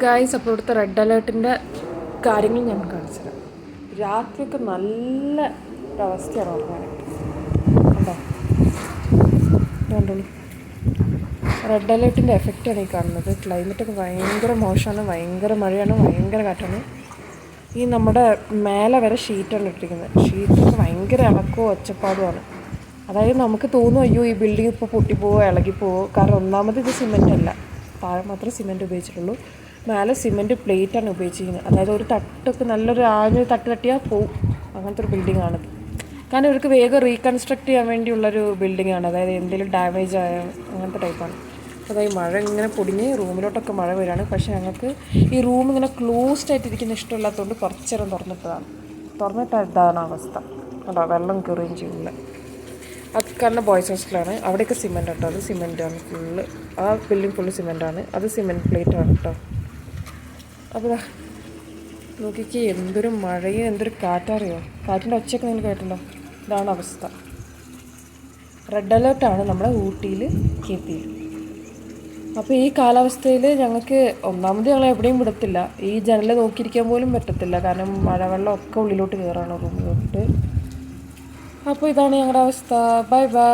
Guys, അപ്പോൾ ഇവിടുത്തെ red അലേർട്ടിൻ്റെ കാര്യങ്ങൾ ഞാൻ കാണിച്ചു തരാം. രാത്രിയൊക്കെ നല്ല ഒരവസ്ഥയാണ് ഉറങ്ങാനായിട്ട്. കണ്ടോ, കണ്ടോളൂ, റെഡ് അലേർട്ടിൻ്റെ എഫക്റ്റാണ് ഈ കാണുന്നത്. ക്ലൈമറ്റൊക്കെ ഭയങ്കര മോശമാണ്, ഭയങ്കര മഴയാണ്, ഭയങ്കര കാറ്റാണ്. ഈ നമ്മുടെ മേലെ വരെ ഷീറ്റാണ് ഇട്ടിരിക്കുന്നത്. ഷീറ്റൊക്കെ ഭയങ്കര ഇളക്കവും ഒച്ചപ്പാടുമാണ്. അതായത് നമുക്ക് തോന്നും, അയ്യോ ഈ ബിൽഡിംഗ് ഇപ്പോൾ പൊട്ടിപ്പോവോ ഇളകിപ്പോവോ. കാരണം ഒന്നാമത് ഇത് സിമെൻ്റ് അല്ല, താഴെ മാത്രമേ സിമെൻറ്റ് ഉപയോഗിച്ചിട്ടുള്ളൂ. മേലെ സിമെൻറ്റ് പ്ലേറ്റാണ് ഉപയോഗിച്ചിരിക്കുന്നത്. അതായത് ഒരു തട്ടൊക്കെ നല്ലൊരു ആഞ്ഞൊരു തട്ട് തട്ടിയാൽ പോവും, അങ്ങനത്തെ ഒരു ബിൽഡിങ്ങാണിത്. കാരണം ഇവർക്ക് വേഗം റീകൺസ്ട്രക്ട് ചെയ്യാൻ വേണ്ടിയുള്ളൊരു ബിൽഡിങ്ങാണ്. അതായത് എന്തെങ്കിലും ഡാമേജ് ആയ അങ്ങനത്തെ ടൈപ്പാണ്. അതായത് മഴ ഇങ്ങനെ പൊടിഞ്ഞ് റൂമിലോട്ടൊക്കെ മഴ വരികയാണ്. പക്ഷേ ഞങ്ങൾക്ക് ഈ റൂം ഇങ്ങനെ ക്ലോസ്ഡ് ആയിട്ടിരിക്കുന്ന ഇഷ്ടമില്ലാത്തതുകൊണ്ട് കുറച്ച് നേരം തുറന്നിട്ട് ഇതാണ് അവസ്ഥ. കേട്ടോ, വെള്ളം കയറുകയും ചെയ്യില്ല. അത് കാരണം ബോയ്സ് ഹോസ്റ്റലാണ്. അവിടെയൊക്കെ സിമെൻ്റ് കേട്ടോ, അത് സിമെൻറ്റാണ് ഫുള്ള്. ആ ബിൽഡിംഗ് ഫുള്ള് സിമെൻറ്റാണ്, അത് സിമെൻറ്റ് പ്ലേറ്റാണ് കേട്ടോ. അപ്പോൾ നോക്കിക്ക്, എന്തൊരു മഴയും എന്തൊരു കാറ്ററിയോ. കാറ്റിൻ്റെ ഒച്ചയൊക്കെ നിങ്ങൾ കേട്ടല്ലോ. ഇതാണ് അവസ്ഥ. റെഡ് അലേർട്ടാണ് നമ്മുടെ ഊട്ടിയിൽ, കേപ്പിയിൽ. അപ്പോൾ ഈ കാലാവസ്ഥയിൽ ഞങ്ങൾക്ക് ഒന്നാമത് ഞങ്ങൾ എവിടെയും വിടത്തില്ല. ഈ ജനൽ നോക്കിയിരിക്കാൻ പോലും പറ്റത്തില്ല. കാരണം മഴവെള്ളം ഒക്കെ ഉള്ളിലോട്ട് കയറാണ് റൂമിലോട്ട്. അപ്പോൾ ഇതാണ് ഞങ്ങളുടെ അവസ്ഥ. Bye bye.